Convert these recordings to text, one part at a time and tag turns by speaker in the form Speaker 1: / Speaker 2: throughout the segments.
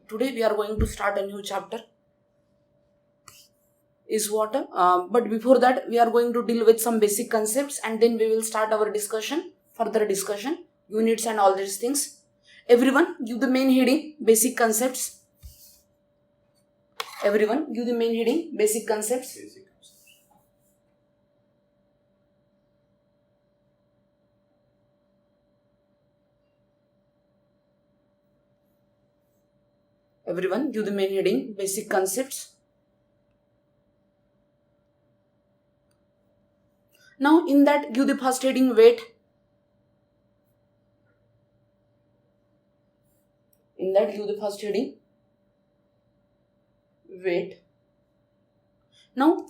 Speaker 1: today we are going to start a new chapter. Is water. But before that, we are going to deal with some basic concepts, and then we will start our discussion, further discussion, units and all these things. Everyone, give the main heading, basic concepts. Everyone, give the main heading, basic concepts. Everyone, give the main heading, basic concepts. Now, in that, give the first heading, weight. In that, give the first heading, weight. Now,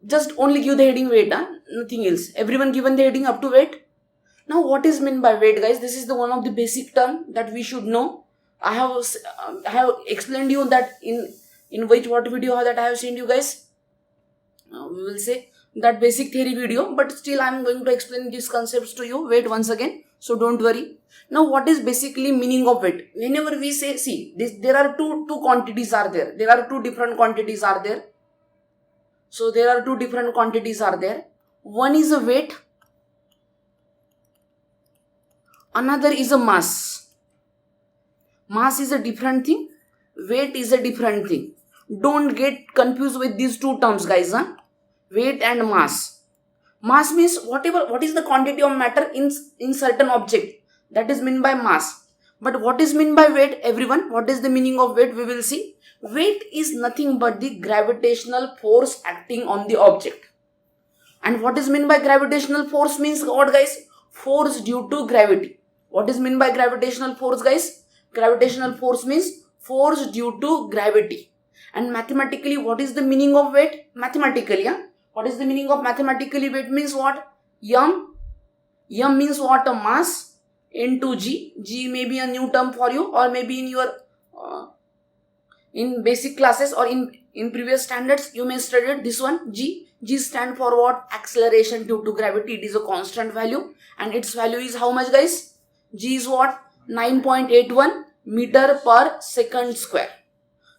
Speaker 1: just only give the heading weight, nothing else. Everyone given the heading up to weight. Now, what is meant by weight, guys? This is the one of the basic term that we should know. I have explained you that in what video that I have sent you guys. We will say that basic theory video, but still I am going to explain these concepts to you. Wait once again, so don't worry. Now, what is basically meaning of weight? Whenever we say, see, there are two quantities are there. There are two different quantities are there. So there are two different quantities are there. One is a weight. Another is a mass. Mass is a different thing. Weight is a different thing. Don't get confused with these two terms, guys. Weight and mass. Mass means what is the quantity of matter in certain object. That is meant by mass. But what is meant by weight, everyone? What is the meaning of weight? We will see. Weight is nothing but the gravitational force acting on the object. And what is meant by gravitational force means what, guys? Force due to gravity. What is meant by gravitational force, guys? Gravitational force means force due to gravity. And mathematically, what is the meaning of weight? Mathematically, what is the meaning of mathematically weight means what? M means what? A mass into G. G may be a new term for you, or maybe in your in basic classes or in previous standards you may study this one. G stand for what? Acceleration due to gravity. It is a constant value, and its value is how much, guys? G is what? 9.81 meter per second square.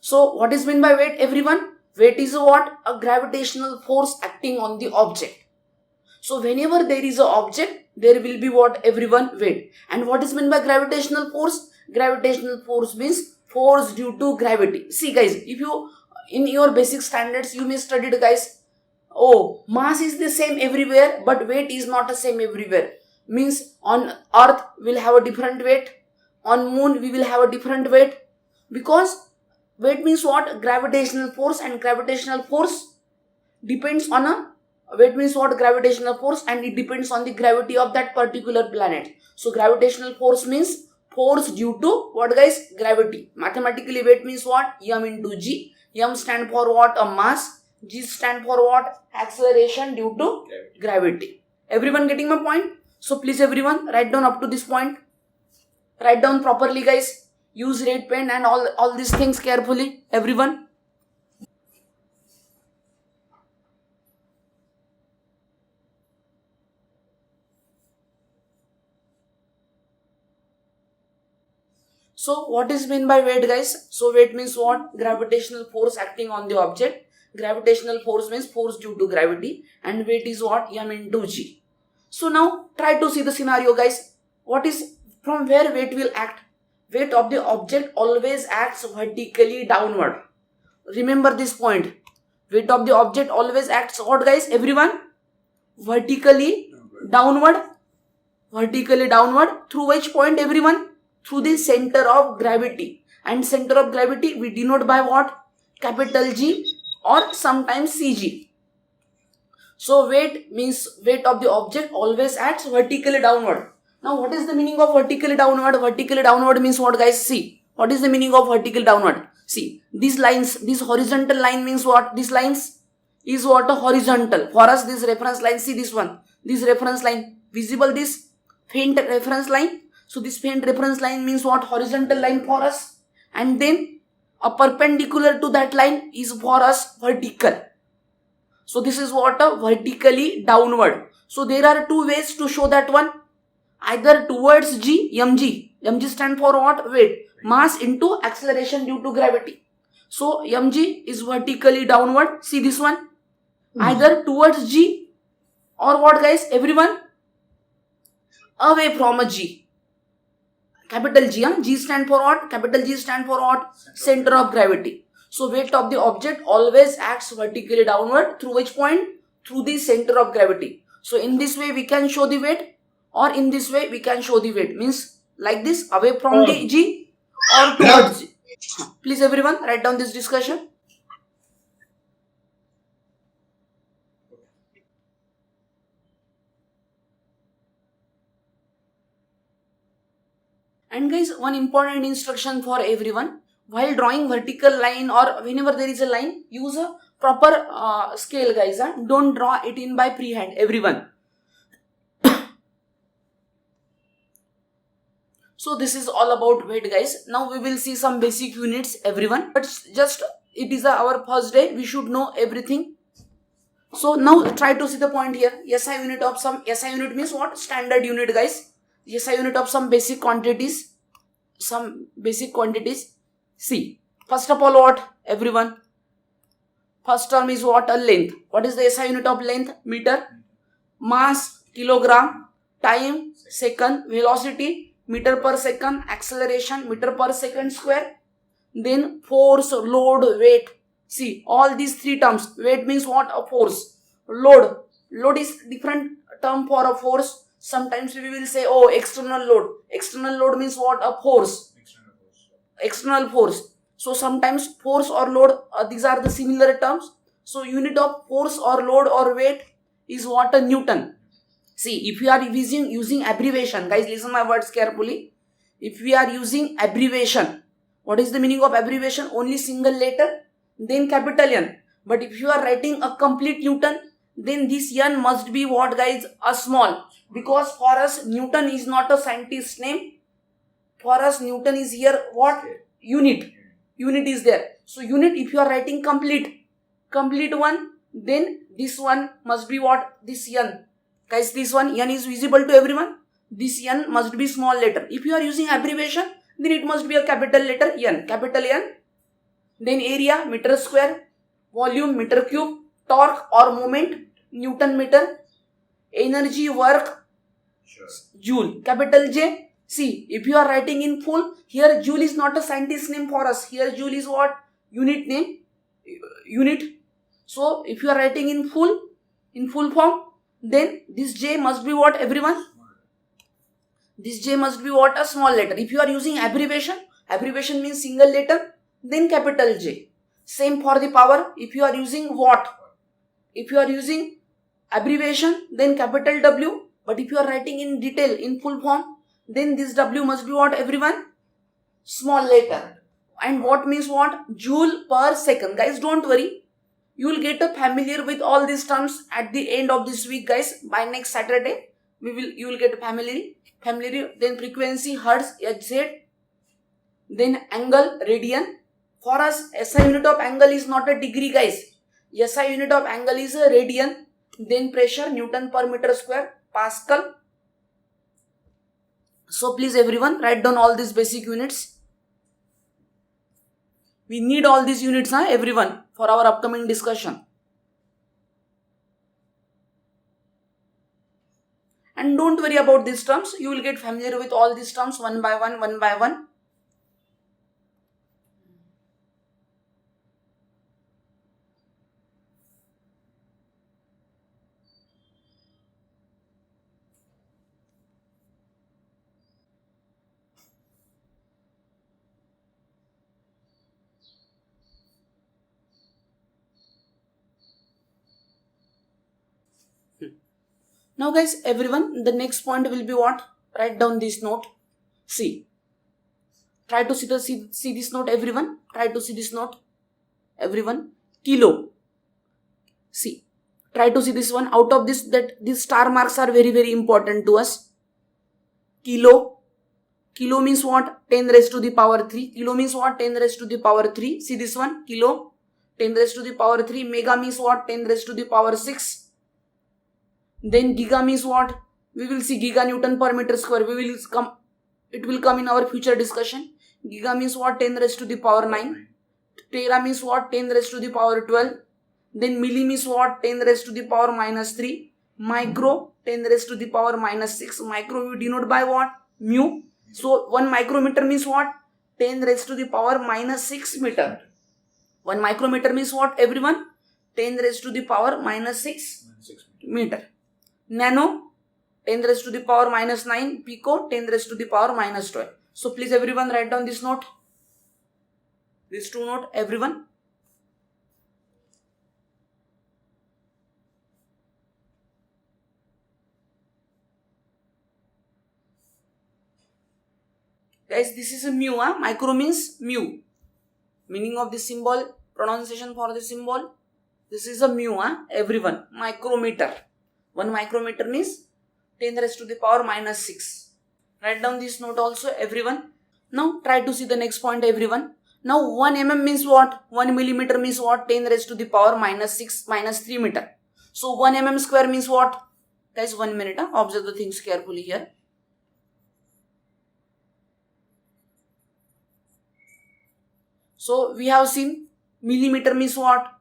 Speaker 1: So what is meant by weight, everyone? Weight is what? A gravitational force acting on the object. So whenever there is an object, there will be what, everyone? Weight. And what is meant by gravitational force? Gravitational force means force due to gravity. See, guys, if you in your basic standards you may study, guys, oh, mass is the same everywhere, but weight is not the same everywhere. Means on earth we'll have a different weight, on moon we will have a different weight, because weight means what? Gravitational force, and gravitational force depends on a weight means what? Gravitational force, and it depends on the gravity of that particular planet. So gravitational force means force due to what, guys? Gravity. Mathematically, weight means what? M into G. M stand for what? A mass. G stand for what? Acceleration due to gravity. Everyone getting my point? So please, everyone, write down up to this point. Write down properly, guys. Use red pen and all these things carefully, everyone. So what is meant by weight, guys? So weight means what? Gravitational force acting on the object. Gravitational force means force due to gravity, and weight is what? M into G. So now try to see the scenario, guys. What is from where weight will act? Weight of the object always acts vertically downward. Remember this point. Weight of the object always acts what, guys? Everyone? Vertically downward. Vertically downward. Through which point, everyone? Through the center of gravity. And center of gravity we denote by what? Capital G or sometimes CG. So weight means weight of the object always acts vertically downward. Now what is the meaning of vertically downward? Vertically downward means what, guys? See, what is the meaning of vertical downward? See, these lines, this horizontal line means what? These lines is what? A horizontal. For us, this reference line, see this one. This reference line, visible this faint reference line. So this faint reference line means what? Horizontal line for us. And then a perpendicular to that line is for us vertical. So this is what? A vertically downward. So there are two ways to show that one. Either towards G, mg. mg stand for what? Weight. Mass into acceleration due to gravity. So mg is vertically downward. See this one. Either towards g or what, guys? Everyone? Away from a g. Capital G. G stand for what? Capital G stand for what? Center of gravity. So weight of the object always acts vertically downward. Through which point? Through the center of gravity. So in this way we can show the weight, or in this way we can show the weight. Means like this, away from the G or towards G. Please everyone write down this discussion. And guys, one important instruction for everyone. While drawing vertical line or whenever there is a line, use a proper scale, guys. Don't draw it in by freehand, everyone. So this is all about weight, guys. Now we will see some basic units, everyone. But just it is our first day. We should know everything. So now try to see the point here. SI unit of some, SI unit means what? Standard unit, guys. SI unit of some basic quantities. Some basic quantities. See, first of all what? Everyone. First term is what? A length. What is the SI unit of length? Meter. Mass, kilogram. Time, second. Velocity, meter per second. Acceleration, meter per second square. Then force, load, weight. See, all these three terms. Weight means what? A force. Load. Load is different term for a force. Sometimes we will say, oh, external load. External load means what? A force. External force. So sometimes force or load, these are the similar terms. So unit of force or load or weight is what? A Newton. See, if you are using abbreviation, guys, listen my words carefully. If we are using abbreviation, what is the meaning of abbreviation? Only single letter, then capital N. But if you are writing a complete Newton, then this N must be what, guys? A small. Because for us, Newton is not a scientist name. For us, Newton is here what? Unit. Unit is there. So unit, if you are writing complete one, then this one must be what? This N. Guys, this one, N is visible to everyone. This N must be small letter. If you are using abbreviation, then it must be a capital letter N. Capital N. Then area, meter square. Volume, meter cube. Torque or moment, Newton meter. Energy, work, joule. Capital J. See, if you are writing in full, here joule is not a scientist name for us. Here joule is what? Unit name. Unit. So, if you are writing in full form, then this J must be what, everyone? This J must be what? A small letter. If you are using abbreviation means single letter, then capital J. Same for the power. If you are using watt, if you are using abbreviation, then capital W. But if you are writing in detail, in full form, then this W must be what, everyone? Small letter. And what means what? Joule per second. Guys, don't worry. You will get familiar with all these terms at the end of this week, guys. By next Saturday, you will get familiar. Then frequency, hertz, Hz. Then angle, radian. For us, SI unit of angle is not a degree, guys. SI unit of angle is a radian. Then pressure, Newton per meter square, Pascal. So please everyone write down all these basic units. We need all these units, everyone, for our upcoming discussion. And don't worry about these terms. You will get familiar with all these terms one by one. Now guys, everyone, the next point will be what? Write down this note. See. Try to see this note, everyone. Try to see this note. Everyone. Kilo. See. Try to see this one. Out of this, that these star marks are very, very important to us. Kilo. Kilo means what? 10 raised to the power 3. Kilo means what? 10 raised to the power 3. See this one? Kilo. 10 raised to the power 3. Mega means what? 10 raised to the power 6. Then giga means what? We will see giga Newton per meter square. We it will come in our future discussion. Giga means what? 10 raised to the power 9. Tera means what? 10 raised to the power 12. Then milli means what? 10 raised to the power minus 3. Micro, 10 raised to the power minus 6. Micro we denote by what? Mu. So 1 micrometer means what? 10 raised to the power minus 6 meter. 1 micrometer means what, everyone? 10 raised to the power minus 6 meter. Nano, 10 raised to the power minus 9. Pico, 10 raised to the power minus 12. So please everyone write down this note. These two note, everyone. Guys, this is a mu. Micro means mu. Meaning of this symbol, pronunciation for this symbol. This is a mu. Everyone. Micrometer. 1 micrometer means 10 raised to the power minus 6. Write down this note also, everyone. Now try to see the next point, everyone. Now 1 mm means what? 1 millimeter means what? 10 raised to the power minus 6 minus 3 meter. So 1 mm square means what? Guys, 1 minute. Observe the things carefully here. So we have seen millimeter means what?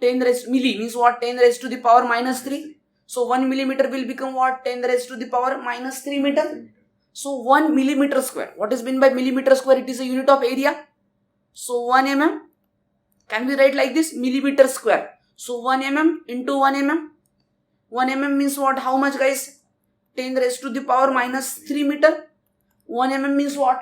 Speaker 1: 10 raised, milli means what? 10 raised to the power minus 3. So 1 millimeter will become what? 10 raised to the power minus 3 meter. So 1 millimeter square. What is meant by millimeter square? It is a unit of area. So 1 mm. Can we write like this? Millimeter square. So 1 mm into 1 mm. 1 mm means what? How much, guys? 10 raised to the power minus 3 meter. 1 mm means what?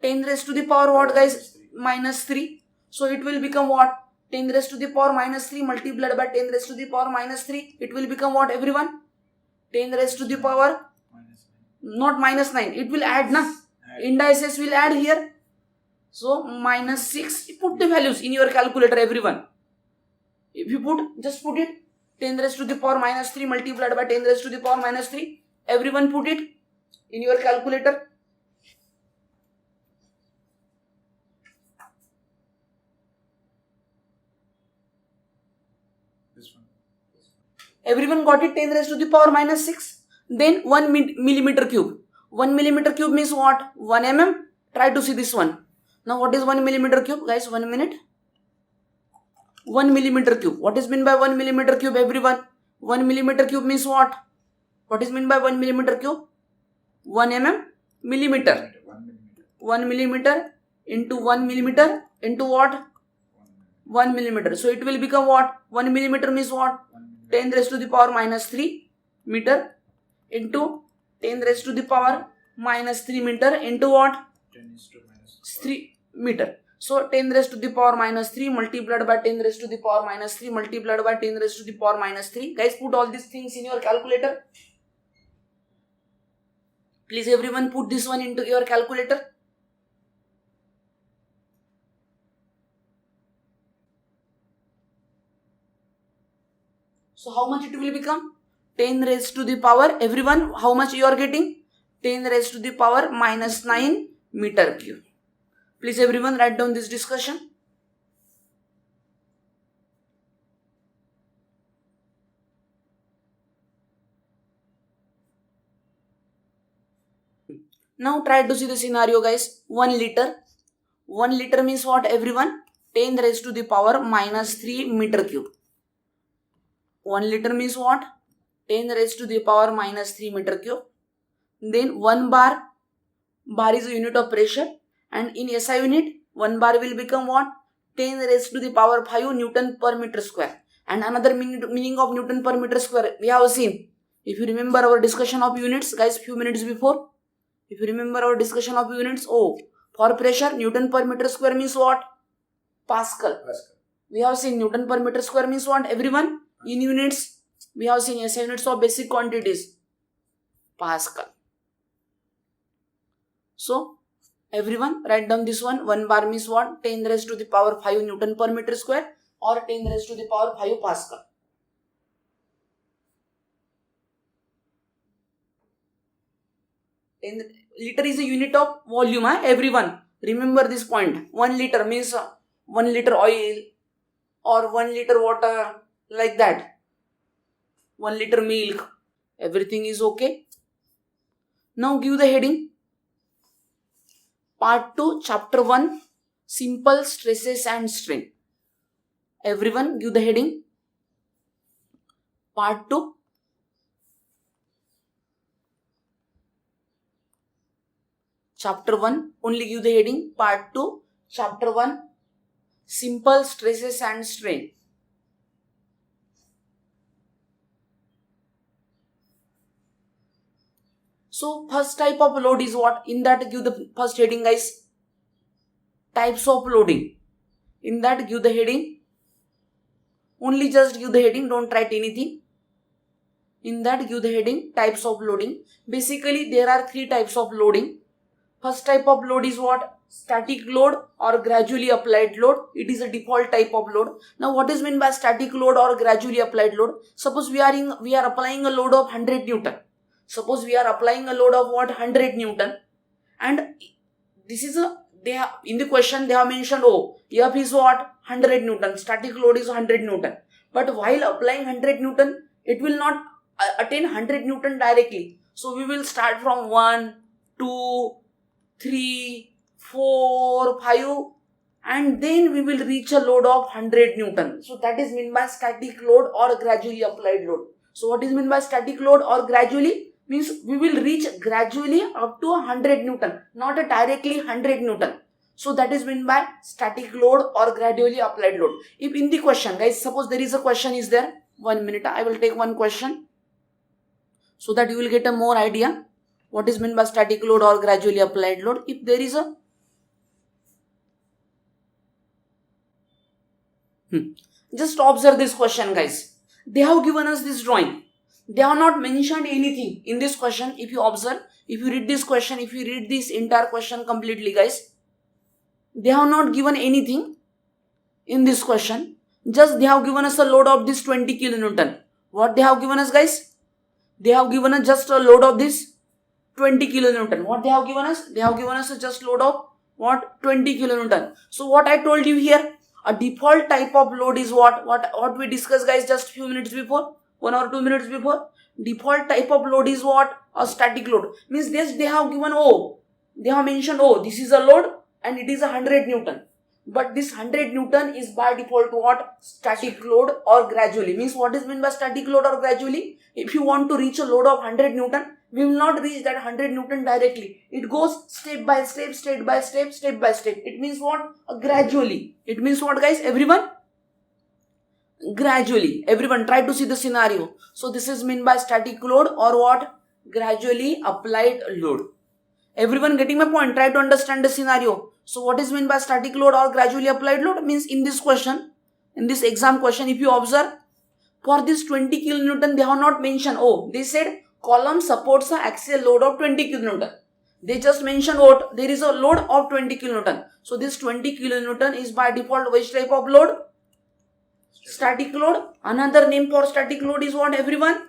Speaker 1: 10 raised to the power what, guys? Minus 3. So it will become what? 10 raised to the power minus 3 multiplied by 10 raised to the power minus 3. It will become what, everyone? 10 raised to the power not minus 9. It will add, na? Indices will add here. So minus 6. Put the values in your calculator, everyone. If you put, just put it. 10 raised to the power minus 3 multiplied by 10 raised to the power minus 3. Everyone put it in your calculator. Everyone got it? 10 raised to the power minus 6. Then 1 millimeter cube. 1 millimeter cube means what? 1 mm. Try to see this one. Now what is 1 millimeter cube? Guys, 1 minute. 1 millimeter cube. What is meant by 1 millimeter cube, everyone? 1 millimeter cube means what? What is meant by 1 millimeter cube? 1 mm millimeter. 1 millimeter into 1 millimeter into what? 1 millimeter. So it will become what? 1 millimeter means what? 10 raised to the power minus 3 meter into 10 raised to the power minus 3 meter into what? 3 meter. So 10 raised to the power minus 3 multiplied by 10 raised to the power minus 3 multiplied by 10 raised to the power minus 3. Guys, put all these things in your calculator. Please everyone put this one into your calculator. So how much it will become? 10 raised to the power, everyone, how much you are getting? 10 raised to the power minus 9 meter cube. Please everyone write down this discussion. Now try to see the scenario, guys. 1 liter. 1 liter means what, everyone? 10 raised to the power minus 3 meter cube. 1 liter means what? 10 raised to the power minus 3 meter cube. Then 1 bar. Bar is a unit of pressure. And in SI unit, 1 bar will become what? 10 raised to the power 5 Newton per meter square. And another meaning of Newton per meter square we have seen. If you remember our discussion of units, guys, few minutes before. If you remember our discussion of units, for pressure, Newton per meter square means what? Pascal. We have seen Newton per meter square means what, everyone? In units, we have seen SI units of basic quantities. Pascal. So, everyone write down this one. 1 bar means what? 10 raised to the power 5 Newton per meter square or 10 raised to the power 5 Pascal. Liter is a unit of volume, everyone. Remember this point. 1 liter means 1 liter oil or 1 liter water, like that. 1 liter milk. Everything is okay. Now give the heading. Part 2, Chapter 1, Simple Stresses and Strain. Everyone give the heading. Part 2. Chapter 1, only give the heading. Part 2, Chapter 1, Simple Stresses and Strain. So first type of load is what? In that give the first heading, guys. Types of loading. In that give the heading. Only just give the heading, don't write anything. In that give the heading, types of loading. Basically there are 3 types of loading. First type of load is what? Static load or gradually applied load. It is a default type of load. Now what is meant by static load or gradually applied load? Suppose we are applying a load of 100 Newton. Suppose we are applying a load of what? 100 Newton. And this is in the question they have mentioned, F is what? 100 Newton. Static load is 100 Newton. But while applying 100 Newton, it will not attain 100 Newton directly. So we will start from 1, 2, 3, 4, 5, and then we will reach a load of 100 Newton. So that is meant by static load or gradually applied load. So what is meant by static load or gradually? Means we will reach gradually up to 100 Newton, not directly 100 Newton. So that is meant by static load or gradually applied load. If in the question, guys, suppose there is a question is there. 1 minute, I will take one question so that you will get a more idea what is meant by static load or gradually applied load. If there is a just observe this question, guys. They have given us this drawing. They have not mentioned anything in this question. If you observe, if you read this question, if you read this entire question completely, guys, they have not given anything in this question. Just they have given us a load of this 20 kilonewton. What they have given us, guys? They have given us just a load of this 20 kilonewton. What they have given us? They have given us a just load of what? 20 kilonewton. So what I told you here, a default type of load is what we discussed, guys, just few minutes before, 1 or 2 minutes before. Default type of load is what? A static load. Means this they have given they have mentioned this is a load and it is 100 Newton. But this 100 Newton is by default what? Static load or gradually. Means what is meant by static load or gradually? If you want to reach a load of 100 Newton, we will not reach that 100 Newton directly. It goes step by step, step by step, step by step. It means what? Gradually. It means what, guys? Everyone? Gradually. Everyone try to see the scenario. So this is meant by static load or what? Gradually applied load. Everyone getting my point? Try to understand the scenario. So what is meant by static load or gradually applied load? Means in this question, in this exam question, if you observe, for this 20 kilonewton, they have not mentioned, they said column supports an axial load of 20 kilonewton. They just mentioned what? There is a load of 20 kilonewton. So this 20 kilonewton is by default which type of load? Static load. Another name for static load is what, everyone?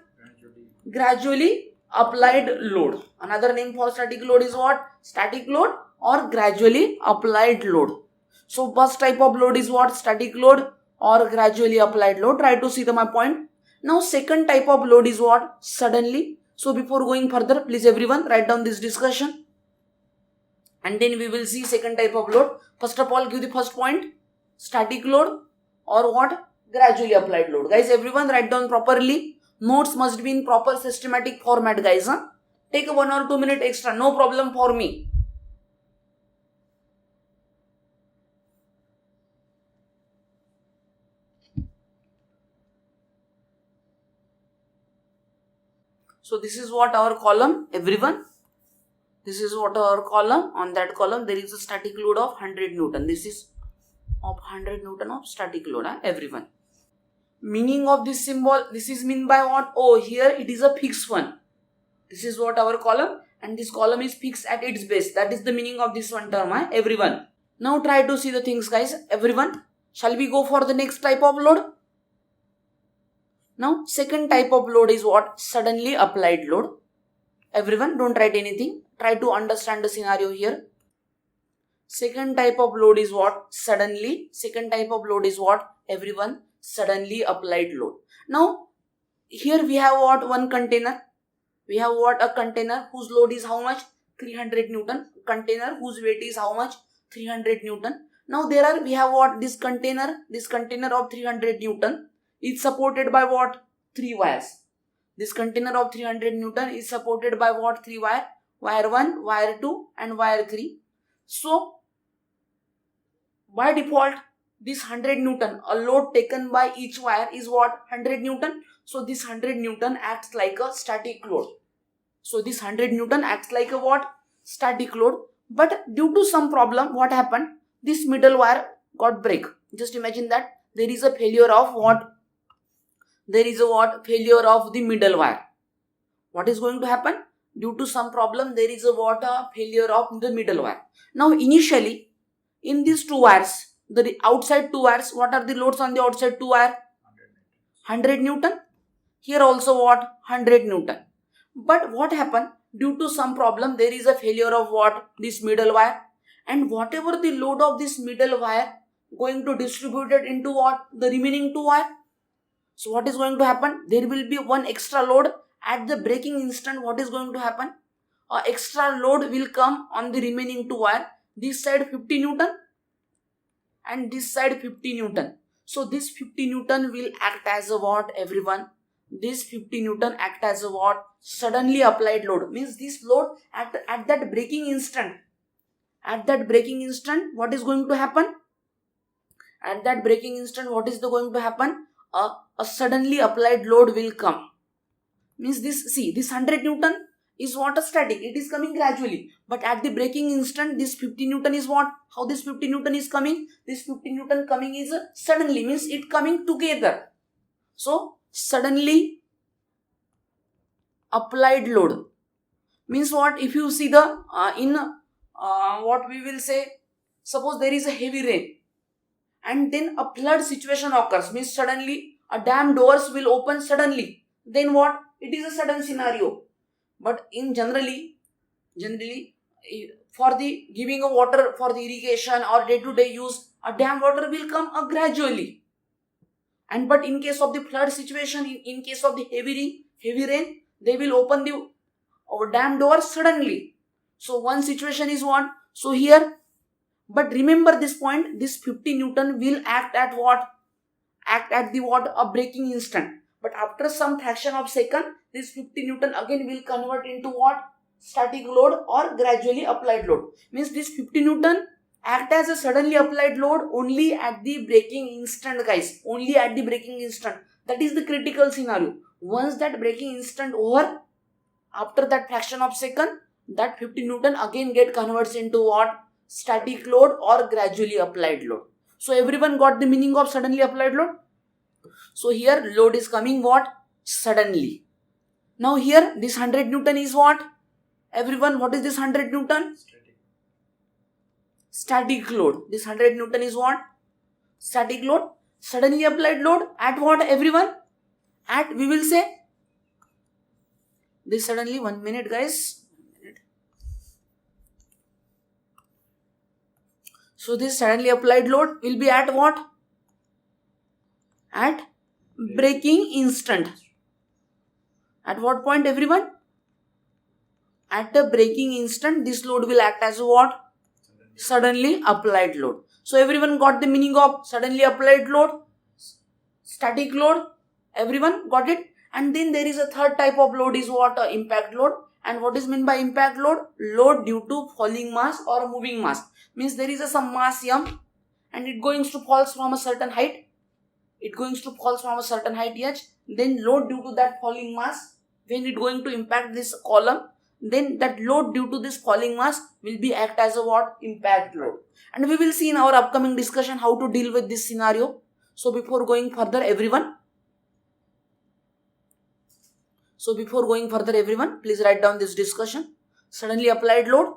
Speaker 1: Gradually applied load. Another name for static load is what? Static load or gradually applied load. So first type of load is what? Static load or gradually applied load. Try to see my point. Now second type of load is what? Suddenly. So before going further, please everyone write down this discussion. And then we will see second type of load. First of all, give the first point. Static load or what? Gradually applied load. Guys, everyone write down properly. Notes must be in proper systematic format, guys. Take a 1 or 2 minute extra. No problem for me. So this is what our column, everyone. This is what our column. On that column, there is a static load of 100 Newton. This is of 100 Newton of static load, everyone. Meaning of this symbol, this is mean by what? Here it is a fixed one. This is what our column, and this column is fixed at its base. That is the meaning of this one term, everyone. Now try to see the things, guys, everyone. Shall we go for the next type of load? Now second type of load is what? Suddenly applied load. Everyone, don't write anything. Try to understand the scenario here. Second type of load is what? Suddenly. Second type of load is what? Everyone, suddenly applied load. Now here we have what? One container. We have what? A container whose load is how much? 300 Newton. Container whose weight is how much? 300 Newton. Now we have what? This container of 300 Newton is supported by what? 3 wires. This container of 300 Newton is supported by what? 3 wire. Wire 1, wire 2 and wire 3. So, by default, this 100 Newton, a load taken by each wire is what? 100 Newton. So, this 100 Newton acts like a static load. So, this 100 Newton acts like a what? Static load. But due to some problem, what happened? This middle wire got break. Just imagine that there is a failure of what? There is a what? Failure of the middle wire. What is going to happen? Due to some problem, there is a what? A failure of the middle wire. Now, initially, in these 2 wires, the outside 2 wires, what are the loads on the outside 2 wire? 100 Newton. Here also what? 100 Newton. But what happened? Due to some problem, there is a failure of what? This middle wire. And whatever the load of this middle wire going to distribute it into what? The remaining 2 wire. So what is going to happen? There will be one extra load at the breaking instant. What is going to happen? An extra load will come on the remaining 2 wire. This side 50 Newton and this side 50 Newton. So this 50 Newton will act as a what, everyone? This 50 Newton act as a what? Suddenly applied load. Means this load at that breaking instant. At that breaking instant, what is going to happen? At that breaking instant, what is going to happen? A suddenly applied load will come. Means this 100 Newton is what? A static. It is coming gradually. But at the breaking instant, this 50 Newton is what? How this 50 Newton is coming? This 50 Newton coming is suddenly. Means it coming together. So, suddenly applied load. Means what? If you see the, what we will say, suppose there is a heavy rain. And then a flood situation occurs. Means suddenly a dam doors will open suddenly. Then what? It is a sudden scenario. But in generally, for the giving of water for the irrigation or day-to-day use, a dam water will come gradually. And but in case of the flood situation, in case of the heavy rain, they will open the dam door suddenly. So one situation is what? So here, but remember this point, this 50 Newton will act at what? Act at the what? A breaking instant. But after some fraction of second, this 50 Newton again will convert into what? Static load or gradually applied load. Means this 50 Newton act as a suddenly applied load only at the breaking instant, guys. Only at the breaking instant. That is the critical scenario. Once that breaking instant over, after that fraction of second, that 50 Newton again get converts into what? Static load or gradually applied load. So everyone got the meaning of suddenly applied load? So here load is coming what? Suddenly. Now here this 100 Newton is what? Everyone, what is this 100 Newton? Static load. This 100 Newton is what? Static load. Suddenly applied load at what, everyone? At, we will say, this suddenly, 1 minute guys. So this suddenly applied load will be at what? At breaking instant. At what point, everyone? At the breaking instant, this load will act as what? Suddenly applied load. So everyone got the meaning of suddenly applied load, static load. Everyone got it? And then there is a third type of load is what? Impact load. And what is meant by impact load? Load due to falling mass or moving mass. Means there is some mass m and it going to falls from a certain height. It going to falls from a certain height h. Then load due to that falling mass, when it going to impact this column, then that load due to this falling mass will be act as a what? Impact load. And we will see in our upcoming discussion how to deal with this scenario. So before going further, everyone, please write down this discussion. Suddenly applied load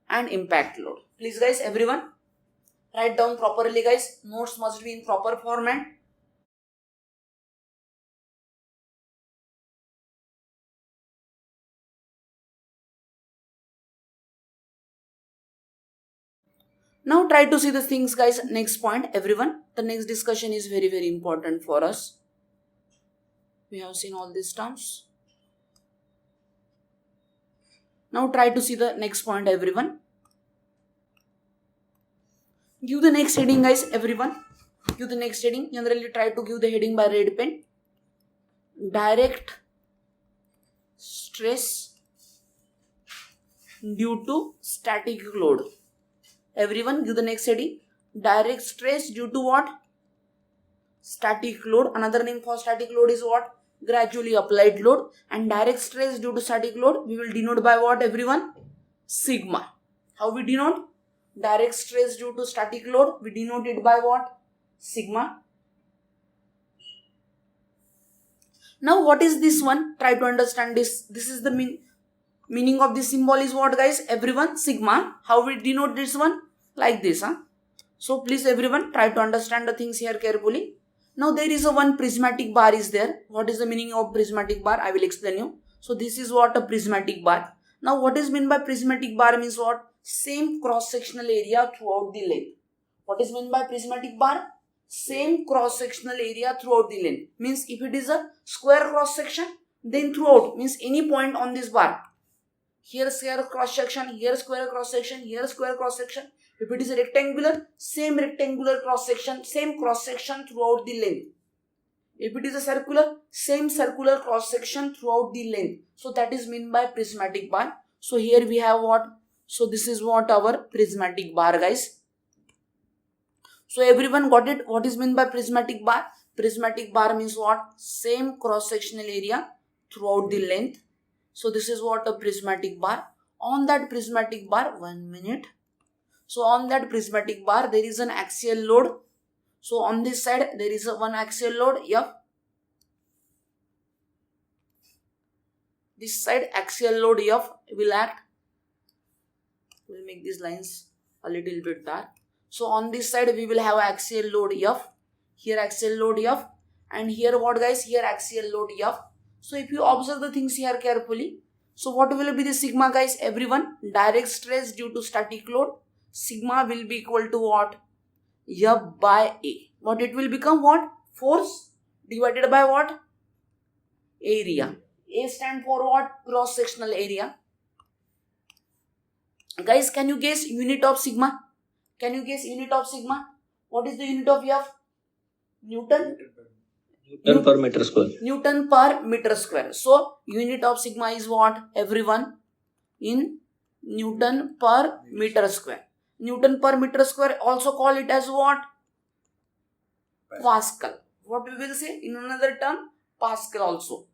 Speaker 1: and impact load. Please guys, everyone, write down properly guys. Notes must be in proper format. Now try to see the things guys. Next point, everyone. The next discussion is very, very important for us. We have seen all these terms. Now try to see the next point, everyone. Give the next heading, guys, everyone. Give the next heading. Generally try to give the heading by red pen. Direct stress due to static load. Everyone give the next heading. Direct stress due to what? Static load. Another name for static load is what? Gradually applied load. And direct stress due to static load we will denote by what, everyone? Sigma. How we denote? Direct stress due to static load we denote it by what? Sigma. Now what is this one? Try to understand this. This is the meaning of this symbol is what, guys? Everyone, sigma. How we denote this one? Like this, huh? So please everyone try to understand the things here carefully. Now there is a one prismatic bar is there. What is the meaning of prismatic bar? I will explain you. So this is what a prismatic bar. Now what is meant by prismatic bar means what? Same cross-sectional area throughout the length. What is meant by prismatic bar? Same cross-sectional area throughout the length. Means if it is a square cross-section, then throughout means any point on this bar. Here square cross-section, here square cross-section, here square cross-section. If it is a rectangular, same rectangular cross-section, same cross-section throughout the length. If it is a circular, same circular cross-section throughout the length. So that is meant by prismatic bar. So here we have what? So this is what our prismatic bar, guys. So everyone got it? What is meant by prismatic bar? Prismatic bar means what? Same cross-sectional area throughout the length. So this is what a prismatic bar. On that prismatic bar, 1 minute. So on that prismatic bar, there is an axial load. So on this side, there is a one axial load, F. This side axial load F will act. We'll make these lines a little bit dark. So on this side, we will have axial load F. Here axial load F. And here what, guys? Here axial load F. So if you observe the things here carefully, so what will be the sigma, guys? Everyone, direct stress due to static load. Sigma will be equal to what? F by A. What it will become? What? Force divided by what? Area. A stand for what? Cross-sectional area. Guys, can you guess unit of sigma? Can you guess unit of sigma? What is the unit of F? Newton?
Speaker 2: Newton per meter square.
Speaker 1: Newton per meter square. So, unit of sigma is what? Everyone? In Newton per meter square. Newton per meter square, also call it as what? Pascal. What we will say in another term? Pascal also.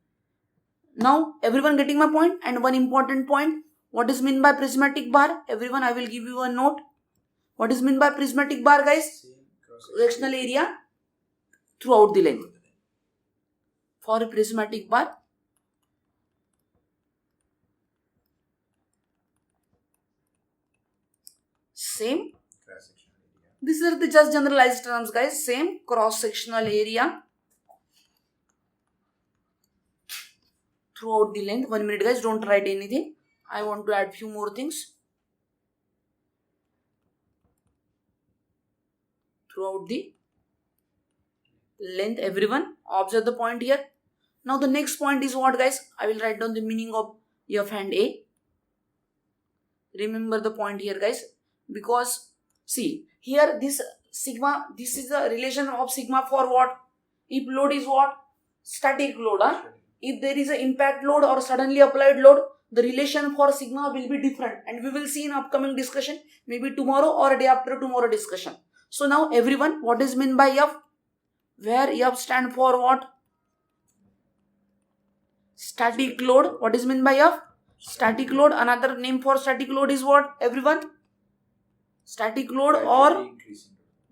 Speaker 1: Now, everyone getting my point? And one important point. What is meant by prismatic bar? Everyone, I will give you a note. What is meant by prismatic bar, guys? Sectional area throughout the length. For a prismatic bar, same. These are the just generalized terms, guys. Same cross-sectional area throughout the length. 1 minute, guys. Don't write anything. I want to add few more things. Throughout the length, everyone. Observe the point here. Now the next point is what, guys? I will write down the meaning of F and A. Remember the point here, guys. Because, see, here this sigma, this is the relation of sigma for what? If load is what? Static load. If there is an impact load or suddenly applied load, the relation for sigma will be different. And we will see in upcoming discussion, maybe tomorrow or day after tomorrow discussion. So now everyone, what is meant by F? Where F stand for what? Static load. What is meant by F? Static load. Another name for static load is what? Everyone? Static load or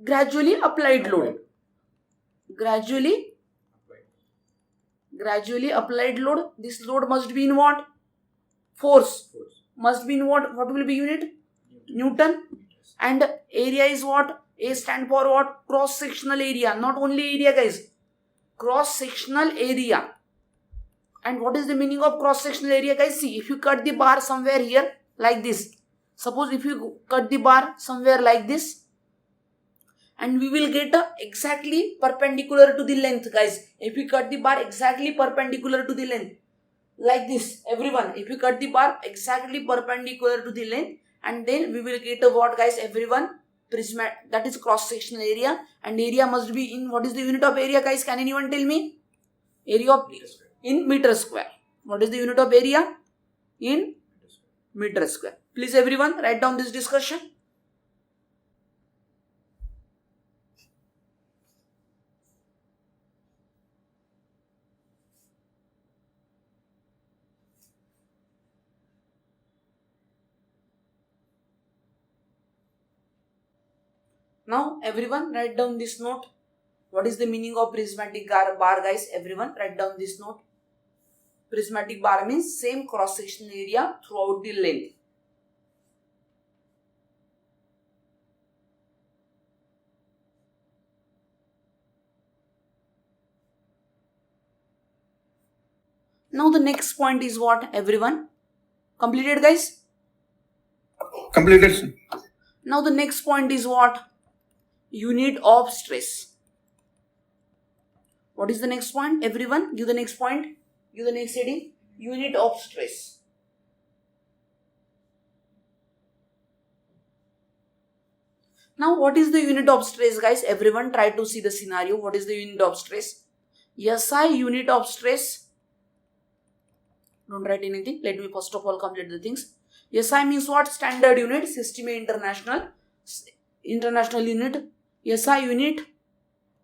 Speaker 1: gradually applied load. Gradually applied load. This load must be in what? Force. Must be in what? What will be unit? Newton. And area is what? A stand for what? Cross-sectional area. Not only area, guys. Cross-sectional area. And what is the meaning of cross-sectional area, guys? See, if you cut the bar somewhere here, like this. Suppose if you cut the bar somewhere like this, and we will get exactly perpendicular to the length, guys. If we cut the bar exactly perpendicular to the length, like this, everyone. If you cut the bar exactly perpendicular to the length, and then we will get a what, guys, everyone? That is cross sectional area, and area must be in, what is the unit of area, guys? Can anyone tell me? Area of in meter square. What is the unit of area? In meter square. Please everyone write down this discussion. Now everyone write down this note. What is the meaning of prismatic bar, guys? Everyone write down this note. Prismatic bar means same cross sectional area throughout the length. Now the next point is what, everyone? Completed, guys?
Speaker 3: Completed, sir.
Speaker 1: Now the next point is what? Unit of stress. What is the next point? Everyone, give the next point. Give the next heading. Unit of stress. Now what is the unit of stress, guys? Everyone try to see the scenario. What is the unit of stress? SI unit of stress. Don't write anything. Let me first of all complete the things. SI means what? Standard unit. System International. International unit. SI unit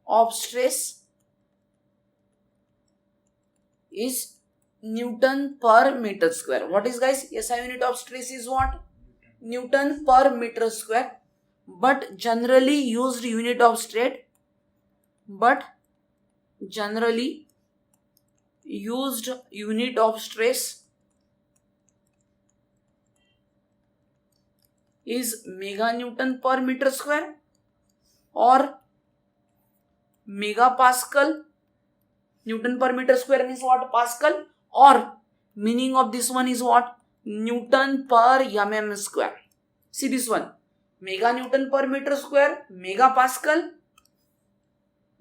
Speaker 1: of stress is Newton per meter square. What is, guys? SI unit of stress is what? Newton per meter square. But generally used unit of stress. But generally used unit of stress is meganewton per meter square or megapascal. Newton per meter square means what? Pascal. Or meaning of this one is what? Newton per mm square. See this one. Meganewton per meter square, megapascal,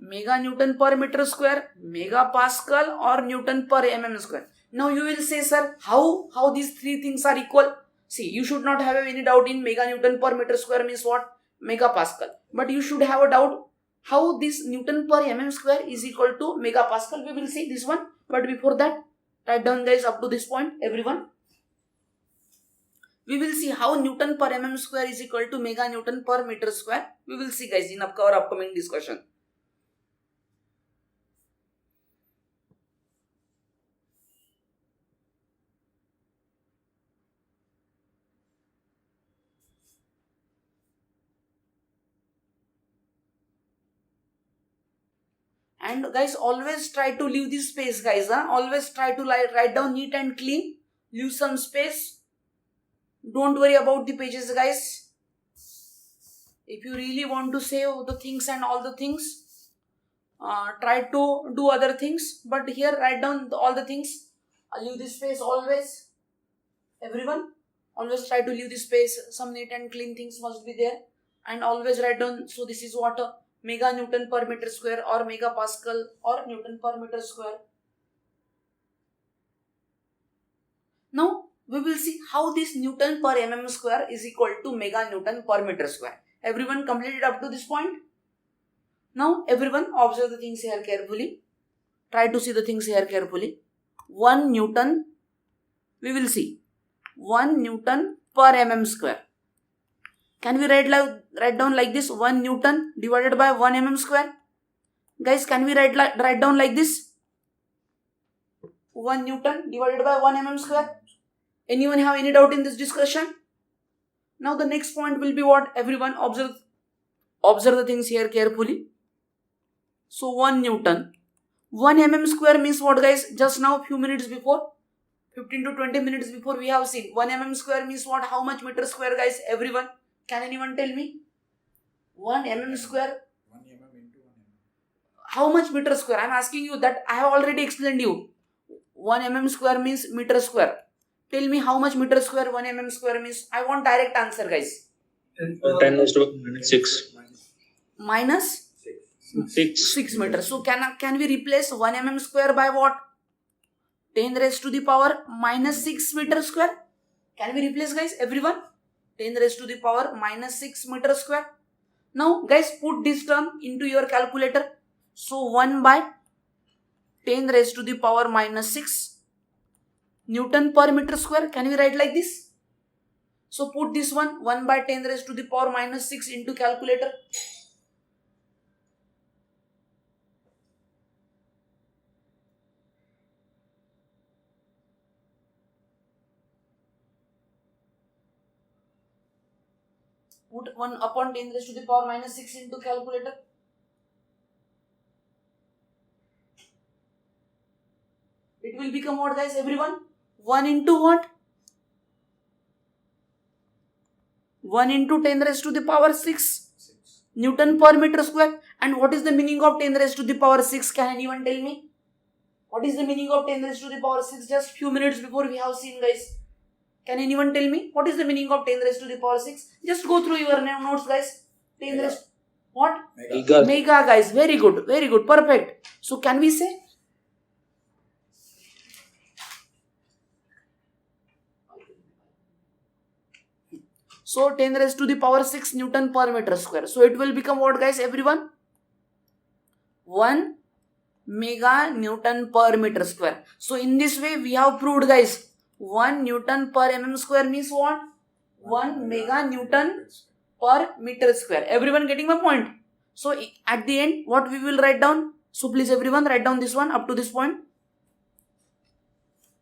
Speaker 1: meganewton per meter square, megapascal, or Newton per mm square. Now you will say, sir, how these three things are equal? See, you should not have any doubt in meganewton per meter square means what? Megapascal. But you should have a doubt how this Newton per mm square is equal to megapascal. We will see this one. But before that, write down, guys, up to this point, everyone. We will see how Newton per mm square is equal to meganewton per meter square. We will see, guys, in our upcoming discussion. And guys, always try to leave this space, guys. Always try to write down neat and clean. Leave some space. Don't worry about the pages, guys. If you really want to save the things and all the things, try to do other things. But here, write down all the things. Leave this space always. Everyone, always try to leave this space. Some neat and clean things must be there. And always write down. So this is what? Meganewton per meter square or megapascal or Newton per meter square. Now we will see how this Newton per mm square is equal to meganewton per meter square. Everyone completed up to this point? Now everyone observe the things here carefully. Try to see the things here carefully. 1 Newton, we will see 1 Newton per mm square. Can we write down like this? 1 Newton divided by 1 mm square. Guys, can we write down like this? 1 Newton divided by 1 mm square. Anyone have any doubt in this discussion? Now the next point will be what? Everyone observe the things here carefully. So 1 Newton. 1 mm square means what, guys? Just now few minutes before, 15 to 20 minutes before, we have seen 1 mm square means what? How much meter square, guys? Everyone. Can anyone tell me? 1 mm square.
Speaker 3: 1 mm into 1 mm.
Speaker 1: How much meter square? I am asking you that. I have already explained you. 1 mm square means meter square. Tell me how much meter square 1 mm square means. I want direct answer, guys.
Speaker 2: 10 raised to minus 6.
Speaker 1: Minus
Speaker 2: 6.
Speaker 1: 6 meters. So can we replace 1 mm square by what? 10 raised to the power minus 6 meter square. Can we replace, guys, everyone? 10 raised to the power minus 6 meter square. Now, guys, put this term into your calculator. So, 1 by 10 raised to the power minus 6 Newton per meter square. Can we write like this? So, put this 1 by 10 raised to the power minus 6 into calculator. Put 1 upon 10 raised to the power minus 6 into calculator. It will become what, guys, everyone? 1 into what? 1 into 10 raised to the power 6 Newton per meter square. And what is the meaning of 10 raised to the power 6? Can anyone tell me? What is the meaning of 10 raised to the power 6? Just few minutes before we have seen, guys. Can anyone tell me? What is the meaning of 10 raised to the power 6? Just go through your notes, guys. 10 raised... What?
Speaker 2: Mega.
Speaker 1: Mega, guys. Very good. Very good. Perfect. So, can we say? So, 10 raised to the power 6 Newton per meter square. So, it will become what, guys, everyone? 1 mega Newton per meter square. So, in this way, we have proved, guys, 1 Newton per mm square means what? 1 mega Newton per meter square. Everyone getting my point? So, at the end, what we will write down? So, please everyone write down this one up to this point.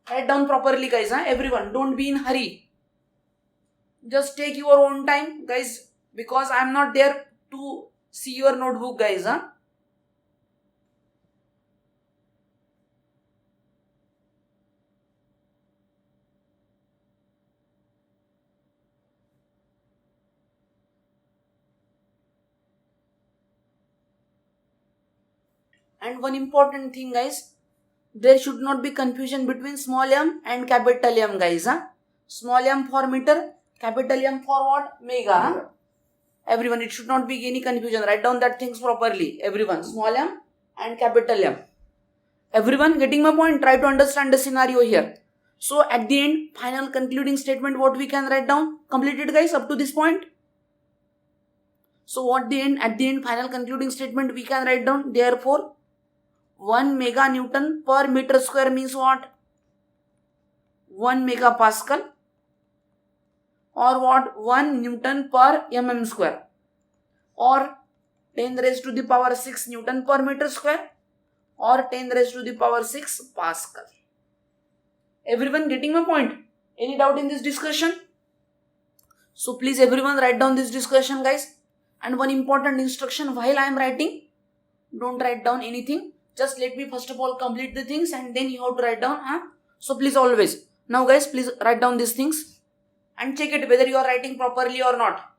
Speaker 1: Write down properly, guys. Everyone, don't be in hurry. Just take your own time, guys, because I am not there to see your notebook, guys. And one important thing, guys, there should not be confusion between small m and capital M, guys. Small m for meter, capital M for what? Mega. Everyone, it should not be any confusion. Write down that things properly. Everyone, small m and capital M. Everyone getting my point? Try to understand the scenario here. So, at the end, final concluding statement, what we can write down? Completed, guys, up to this point. So, at the end, final concluding statement, we can write down, therefore, 1 mega Newton per meter square means what? 1 megapascal. Or what? 1 Newton per mm square. Or 10 raised to the power 6 Newton per meter square. Or 10 raised to the power 6 Pascal. Everyone getting my point? Any doubt in this discussion? So please everyone write down this discussion, guys. And one important instruction while I am writing, don't write down anything. Just let me first of all complete the things and then you have to write down. So please always. Now guys, please write down these things and check it whether you are writing properly or not.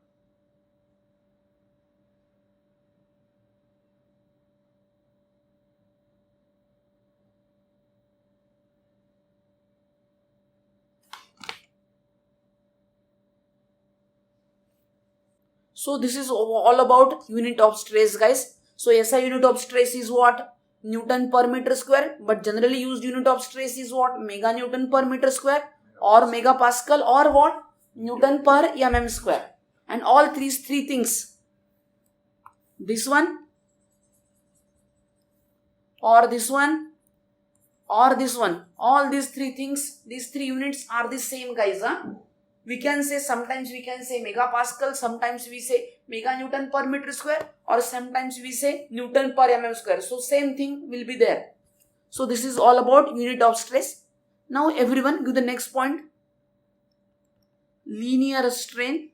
Speaker 1: So this is all about unit of stress, guys. So SI unit of stress is what? Newton per meter square. But generally used unit of stress is what? Mega Newton per meter square or megapascal or what? Newton per mm square. And all these three things. This one or this one or this one. All these three things, these three units are the same, guys. We can say sometimes we can say megapascal, sometimes we say mega Newton per meter square, or sometimes we say Newton per mm square. So same thing will be there. So this is all about unit of stress. Now everyone give the next point. Linear strain.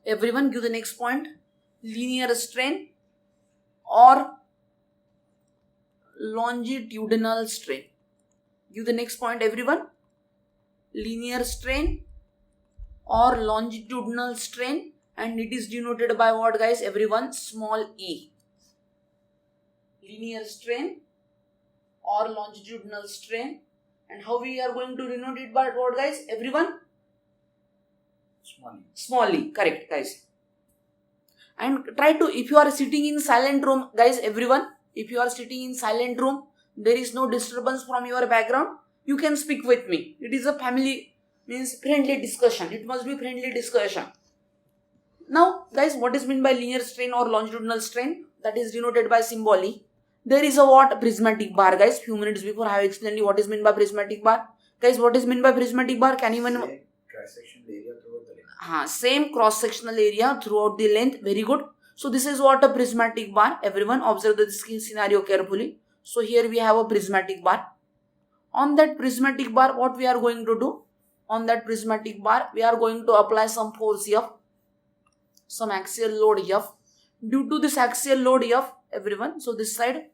Speaker 1: Everyone give the next point. Linear strain or longitudinal strain. Give the next point, everyone. Linear strain or longitudinal strain, and it is denoted by what, guys? Everyone, small e. Linear strain or longitudinal strain. And how we are going to denote it by what, guys? Everyone? Small e. Correct, guys. And try to, if you are sitting in silent room, guys, everyone, if you are sitting in silent room, there is no disturbance from your background, you can speak with me. It is a family, means friendly discussion. It must be friendly discussion. Now guys, what is meant by linear strain or longitudinal strain? That is denoted by symbol E. There is a what? Prismatic bar, guys. Few minutes before I have explained you what is meant by prismatic bar. Guys, what is meant by prismatic bar? Can anyone? Same cross-sectional area throughout the length. Very good. So this is what a prismatic bar. Everyone observe this scenario carefully. So here we have a prismatic bar. On that prismatic bar, what we are going to do? On that prismatic bar, we are going to apply some force F, some axial load F. Due to this axial load F, everyone, so this side,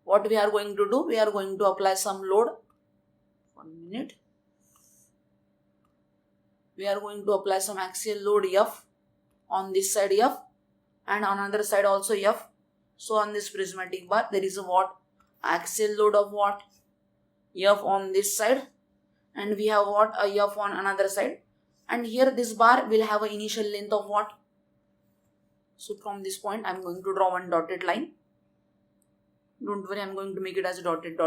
Speaker 1: what we are going to do? We are going to apply some load. 1 minute. We are going to apply some axial load F on this side F and on another side also F. So on this prismatic bar, there is a what? Axial load of what? F on this side, and we have what? A F on another side. And here this bar will have an initial length of what? So from this point, I am going to draw one dotted line. Don't worry, I am going to make it as a dotted.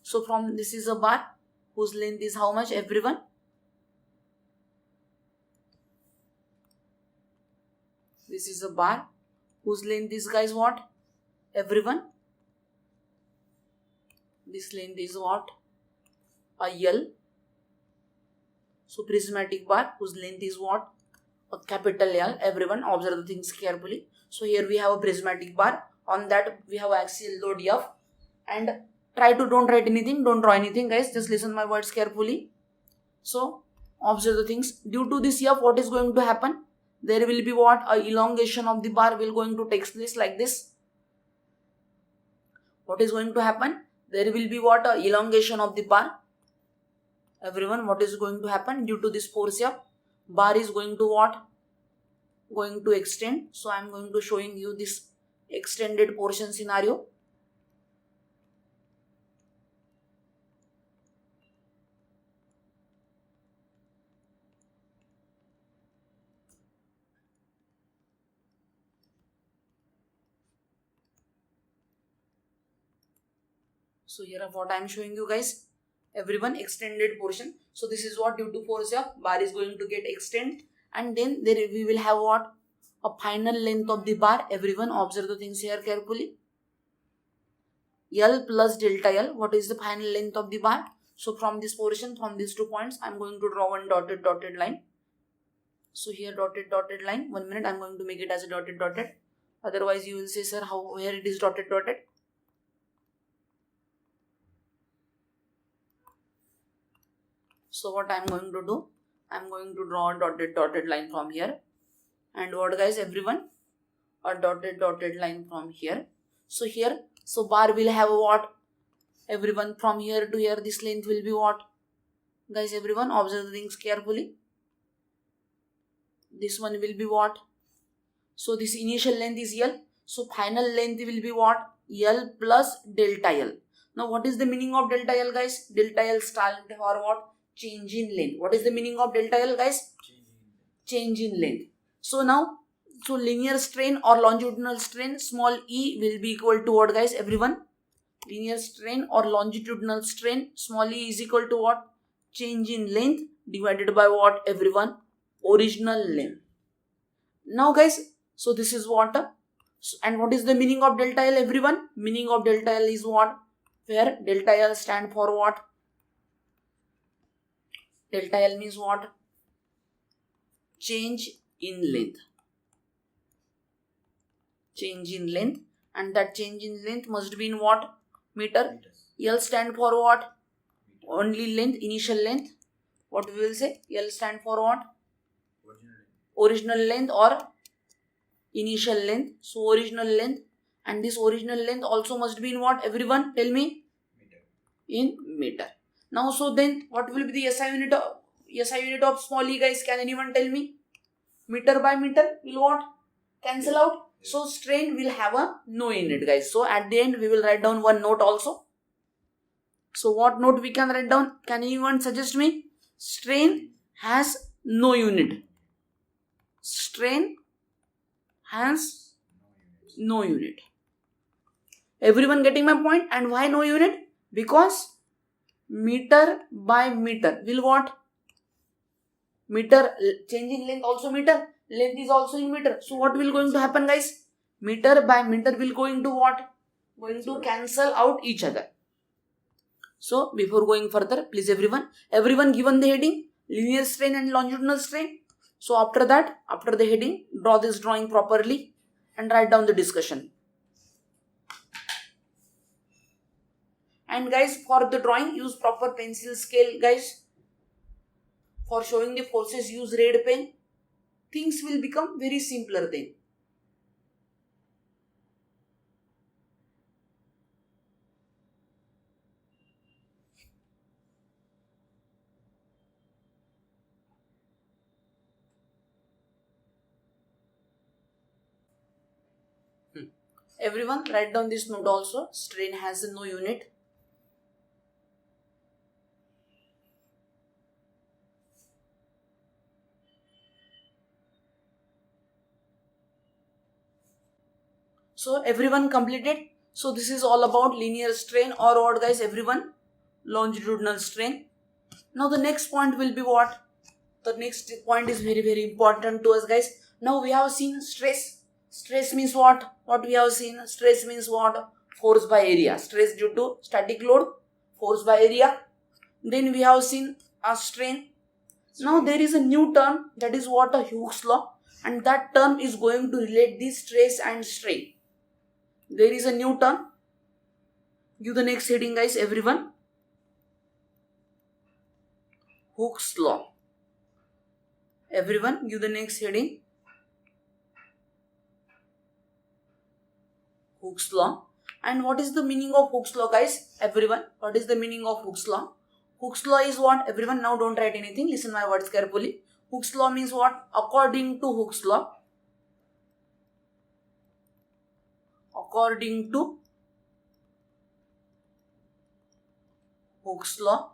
Speaker 1: So from this is a bar whose length is how much, everyone? This is a bar whose length is, guys, what? Everyone? This length is what? A L. So prismatic bar whose length is what? A capital L. Everyone observe the things carefully. So here we have a prismatic bar. On that we have axial load F. And try to don't write anything, don't draw anything, guys. Just listen my words carefully. So observe the things. Due to this F, what is going to happen? There will be what? A elongation of the bar will going to take place like this. What is going to happen? There will be what? A elongation of the bar. Everyone, what is going to happen? Due to this force F, bar is going to what? Going to extend. So I am going to showing you this extended portion scenario. So here what I am showing you, guys, everyone, extended portion. So this is what? Due to force F, bar is going to get extend, and then there we will have what? A final length of the bar. Everyone observe the things here carefully. L plus delta L. What is the final length of the bar? So from this portion, from these 2 points, I am going to draw one dotted line. So here dotted line. 1 minute, I am going to make it as a dotted. Otherwise you will say, sir, where it is dotted. So what I am going to do? I am going to draw a dotted line from here. And what, guys, everyone? A dotted line from here. So here, so bar will have what? Everyone, from here to here, this length will be what? Guys, everyone, observe the things carefully. This one will be what? So this initial length is L. So final length will be what? L plus delta L. Now what is the meaning of delta L, guys? Delta L stands for what? Change in length. What is the meaning of delta L, guys? Change in length. So now, so linear strain or longitudinal strain, small e will be equal to what, guys, everyone? Linear strain or longitudinal strain, small e is equal to what? Change in length divided by what, everyone? Original length. Now, guys, so this is what? And what is the meaning of delta L, everyone? Meaning of delta L is what? Where delta L stand for what? Delta L means what? Change in length. Change in length. And that change in length must be in what? Meter. L stand for what? Only length, initial length. What we will say? L stand for what? Original length or initial length. So original length. And this original length also must be in what, everyone? Tell me. Meter. In meter. Now, so then what will be the SI unit of small e, guys? Can anyone tell me? Meter by meter will what? Cancel out. So strain will have a no in it, guys. So at the end we will write down one note also. So what note we can write down? Can anyone suggest me? Strain has no unit. Strain has no unit. Everyone getting my point? And why no unit? Because meter by meter will what? Meter, changing length also meter, length is also in meter. So what will going to happen, guys? Meter by meter will going to what? Going to cancel out each other. So before going further, please everyone given the heading linear strain and longitudinal strain. So after that, after the heading, draw this drawing properly and write down the discussion. And guys, for the drawing, use proper pencil scale, guys. For showing the forces, use red pen. Things will become very simpler then. Everyone write down this note also. Strain has no unit. So everyone completed. So this is all about linear strain or what, guys? Everyone, longitudinal strain. Now the next point will be what? The next point is very important to us, guys. Now we have seen stress. Stress means what? What we have seen? Stress means what? Force by area. Stress due to static load, force by area. Then we have seen a strain. Now there is a new term, that is what? A Hooke's law, and that term is going to relate the stress and strain. There is a new term. Give the next heading, guys, everyone. Hooke's law. Everyone give the next heading. Hooke's law. And what is the meaning of Hooke's law, guys? Everyone, what is the meaning of Hooke's law? Hooke's law is what? Everyone, now don't write anything. Listen my words carefully. Hooke's law means what? According to Hooke's law. According to Hooke's law.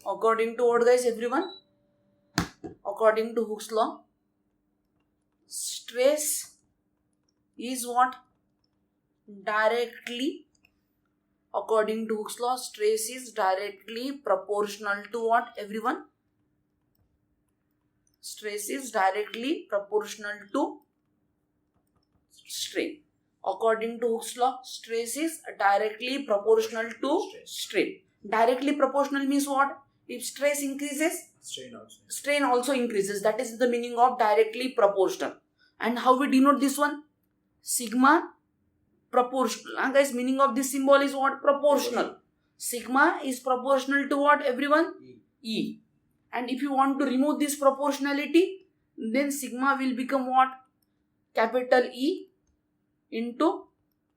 Speaker 1: According to what, guys, everyone? According to Hooke's law, stress is what? Directly, according to Hooke's law, stress is directly proportional to what, everyone? Stress is directly proportional to strain. According to Hooke's law, stress is directly proportional to strain. Directly proportional means what? If stress increases, strain also increases. That is the meaning of directly proportional. And how we denote this one? Sigma proportional. Guys, meaning of this symbol is what? Proportional. Sigma is proportional to what, everyone? E. And if you want to remove this proportionality, then sigma will become what? Capital E into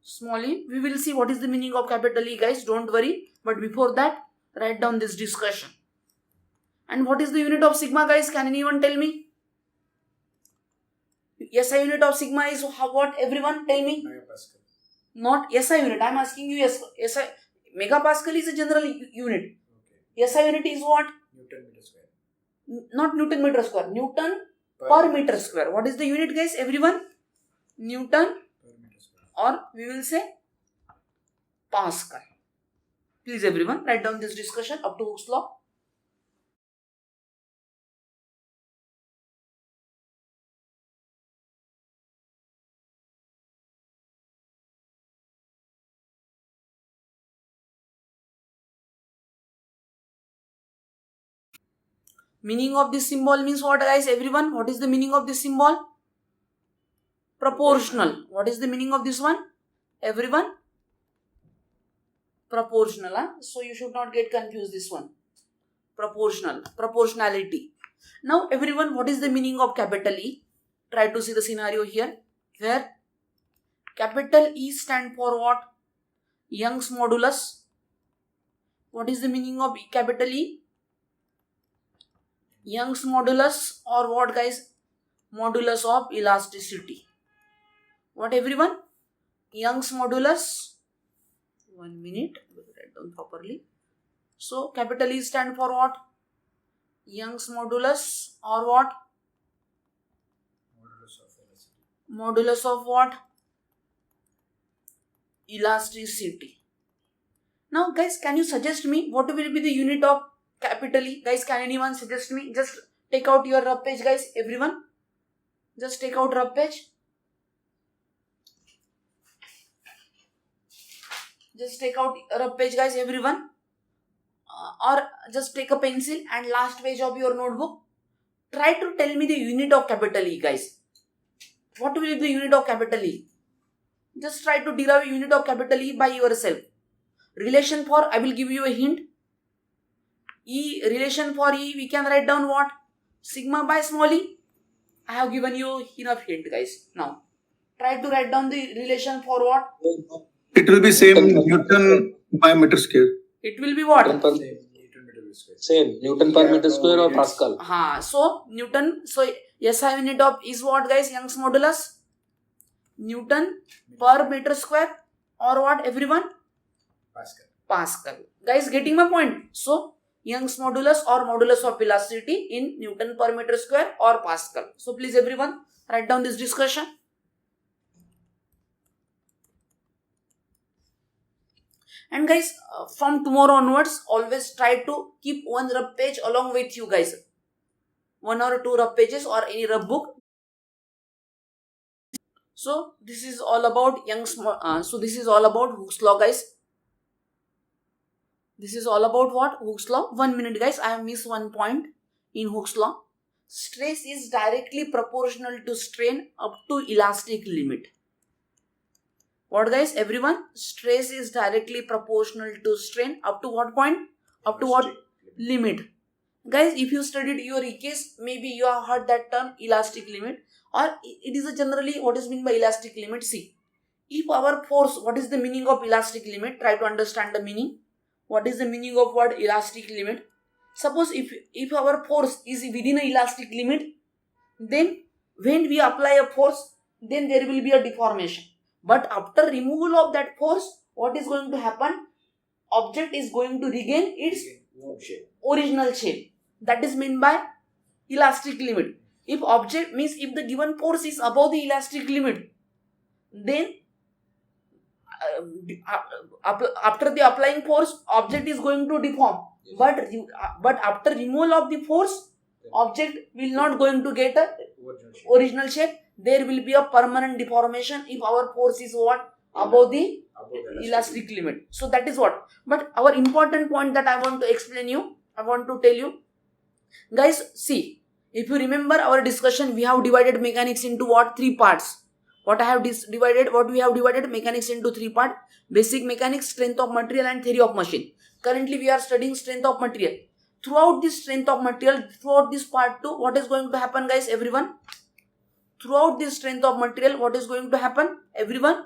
Speaker 1: small e. We will see what is the meaning of capital E, guys. Don't worry. But before that, write down this discussion. And what is the unit of sigma, guys? Can anyone tell me? SI unit of sigma is what, everyone? Tell me.
Speaker 3: Megapascal.
Speaker 1: Not SI unit. I am asking you SI. Megapascal is a general unit.
Speaker 3: Okay.
Speaker 1: SI unit is what?
Speaker 3: Newton meter square.
Speaker 1: Not Newton meter square. Newton per meter square. What is the unit, guys? Everyone? Newton
Speaker 3: Per meter square.
Speaker 1: or we will say Pascal. Please everyone write down this discussion up to Hooke's law. Meaning of this symbol means what, guys? Everyone, what is the meaning of this symbol? Proportional. What is the meaning of this one? Everyone? Proportional. So you should not get confused this one. Proportional. Proportionality. Now everyone, what is the meaning of capital E? Try to see the scenario here. Where capital E stand for what? Young's modulus. What is the meaning of capital E? Young's modulus or what, guys? Modulus of elasticity. What, everyone? Young's modulus. 1 minute. We'll write down properly. So capital E stand for what? Young's modulus or what?
Speaker 3: Modulus of velocity.
Speaker 1: Modulus of what? elasticity. Now guys, can you suggest me what will be the unit of capital E? Guys, can anyone suggest me? Just take out your rough page, guys. Everyone, just take out rough page. Just take out rough page, guys. Everyone, or just take a pencil and last page of your notebook. Try to tell me the unit of capital E, guys. What will be the unit of capital E? Just try to derive unit of capital E by yourself. Relation for, I will give you a hint. E, relation for E, we can write down what? Sigma by small e. I have given you enough hint, guys. Now, try to write down the relation for what?
Speaker 3: It will be same Newton by meter square.
Speaker 1: It will be what?
Speaker 2: Same Newton per meter square or Pascal.
Speaker 1: So, Newton. So, SI unit of is what, guys? Young's modulus? Newton per meter square or what, everyone? Pascal. Guys, getting my point? So, Young's modulus or modulus of elasticity in Newton per meter square or Pascal. So, please everyone write down this discussion. And guys, from tomorrow onwards, always try to keep one rough page along with you guys. 1 or 2 rough pages or any rough book. So, this is all about this is all about Hooke's law, guys. This is all about what? Hooke's law. 1 minute, guys. I have missed one point in Hooke's law. Stress is directly proportional to strain up to elastic limit. What, guys? Everyone? Stress is directly proportional to strain up to what point? Up to what limit? Guys, if you studied your EKs, maybe you have heard that term elastic limit, or it is generally what is meant by elastic limit. See, if our force, what is the meaning of elastic limit? Try to understand the meaning. What is the meaning of word elastic limit? Suppose if our force is within a elastic limit, then when we apply a force, then there will be a deformation. But after removal of that force, what is going to happen? Object is going to regain its original shape. That is meant by elastic limit. If object means if the given force is above the elastic limit, then after the applying force, object is going to deform. But after removal of the force, object will not going to get a original shape. There will be a permanent deformation if our force is what? Above the elastic limit. So that is what. But our important point that I want to explain you, I want to tell you. Guys, see, if you remember our discussion, we have divided mechanics into what? 3 parts. What we have divided mechanics into 3 parts. Basic mechanics, strength of material and theory of machine. Currently we are studying strength of material. Throughout this strength of material, throughout this part 2, what is going to happen, guys, everyone? Throughout this strength of material, what is going to happen, everyone?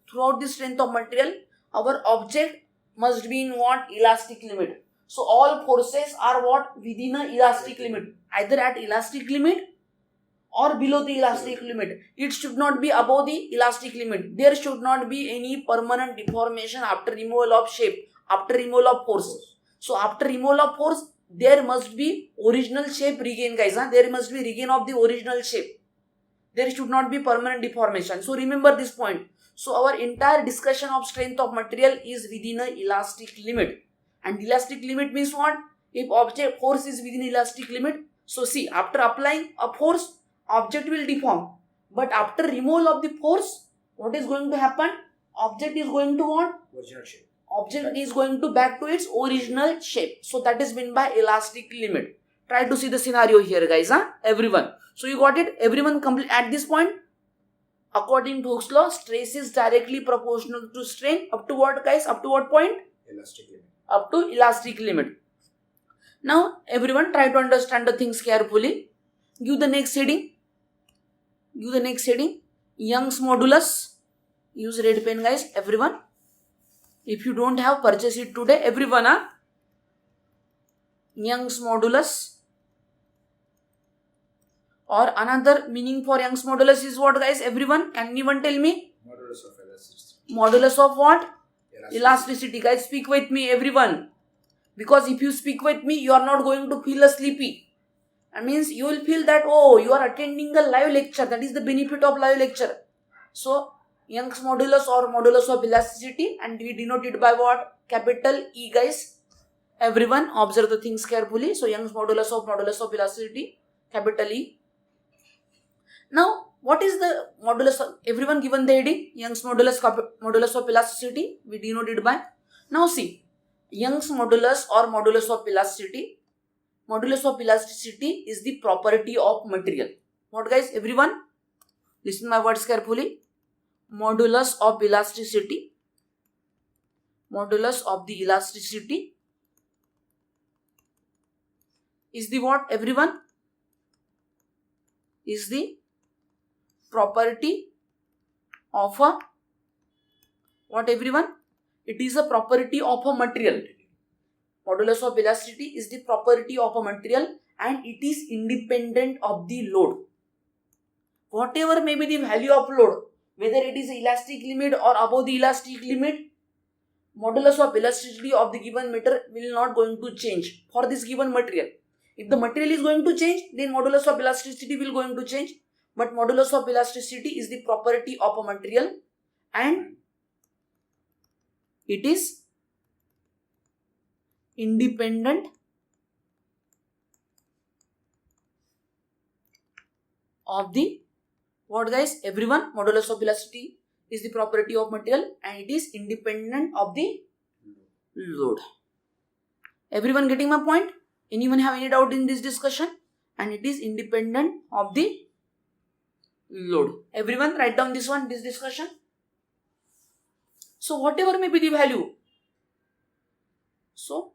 Speaker 1: Throughout this strength of material, our object must be in what? Elastic limit. So all forces are what? Within a elastic limit. Either at elastic limit or below the elastic limit. It should not be above the elastic limit. There should not be any permanent deformation after removal of shape, after removal of force. So after removal of force, there must be original shape regain, guys. There must be regain of the original shape. There should not be permanent deformation. So remember this point. So our entire discussion of strength of material is within a elastic limit. And elastic limit means what? If object force is within elastic limit. So see, after applying a force, object will deform. But after removal of the force, what is going to happen? Object is going to what?
Speaker 3: Original shape.
Speaker 1: Object is going to back to its original shape. So that is meant by elastic limit. Try to see the scenario here, guys. Everyone. So you got it? Everyone complete at this point? According to Hooke's law, stress is directly proportional to strain. Up to what, guys? Up to what point?
Speaker 3: Elastic limit.
Speaker 1: Up to elastic limit. Now, everyone try to understand the things carefully. Give the next heading. Give the next heading. Young's modulus. Use red pen, guys. Everyone. If you don't have, purchase it today. Everyone, Young's modulus. Or another meaning for Young's modulus is what, guys? Everyone, can anyone tell me?
Speaker 3: Modulus of elasticity.
Speaker 1: Modulus of what? Elasticity. Guys, speak with me, everyone. Because if you speak with me, you are not going to feel sleepy. That means you will feel that, oh, you are attending a live lecture. That is the benefit of live lecture. So, Young's modulus or modulus of elasticity, and we denote it by what? Capital E, guys. Everyone observe the things carefully. So Young's modulus of elasticity, capital E. Now, what is the modulus of, everyone given the heading? Young's modulus of elasticity, we denote it by. Now see, Young's modulus or modulus of elasticity is the property of material. What, guys? Everyone listen my words carefully. Modulus of the elasticity is the what, everyone? Is the property of a what, everyone? It is a property of a material. Modulus of elasticity is the property of a material and it is independent of the load. Whatever may be the value of load, whether it is elastic limit or above the elastic limit, modulus of elasticity of the given matter will not going to change for this given material. If the material is going to change, then modulus of elasticity will going to change. But modulus of elasticity is the property of a material and it is independent of the what, guys? Everyone, modulus of elasticity is the property of material and it is independent of the load. Everyone getting my point? Anyone have any doubt in this discussion? And it is independent of the load. Everyone write down this one, this discussion. So whatever may be the value, so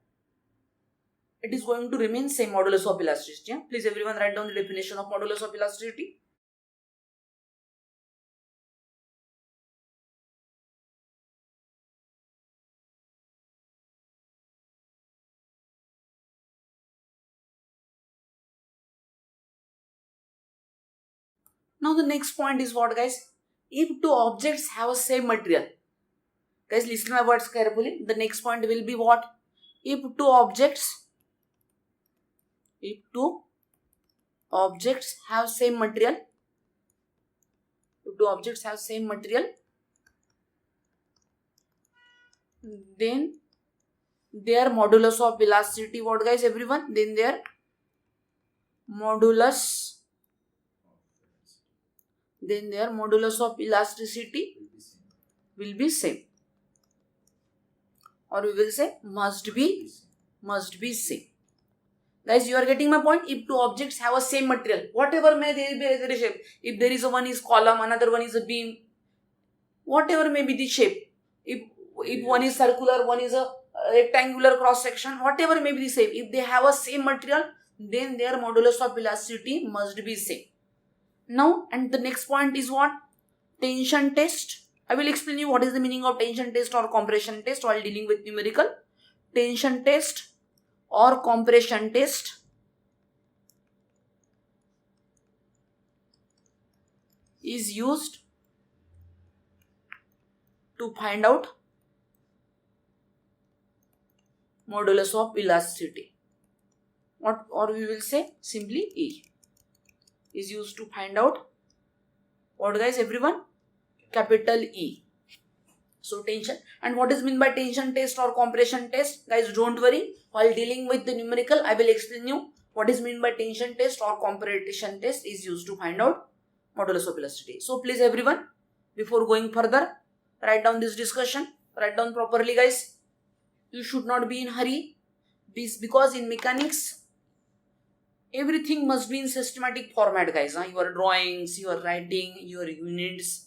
Speaker 1: it is going to remain same modulus of elasticity. Yeah? Please everyone write down the definition of modulus of elasticity. Now the next point is what, guys? If two objects have a same material. Guys, listen to my words carefully. The next point will be what? If two objects have same material, then their modulus of elasticity, what, guys, everyone? Then their modulus of elasticity will be same. Or we will say must be same. Guys, you are getting my point? If two objects have a same material, whatever may they be the shape, if there is a one is column, another one is a beam, whatever may be the shape, if one is circular, one is a rectangular cross section, whatever may be the shape, if they have a same material, then their modulus of elasticity must be same. Now, and the next point is what? Tension test. I will explain you what is the meaning of tension test or compression test while dealing with numerical. Tension test or compression test is used to find out modulus of elasticity. What, or we will say simply E is used to find out what, guys, everyone? Capital E. So tension, and what is meant by tension test or compression test? Guys, don't worry, while dealing with the numerical I will explain you what is meant by tension test or compression test is used to find out modulus of elasticity. So please everyone, before going further, write down this discussion, write down properly, guys. You should not be in hurry, because in mechanics everything must be in systematic format, guys. Your drawings, your writing, your units,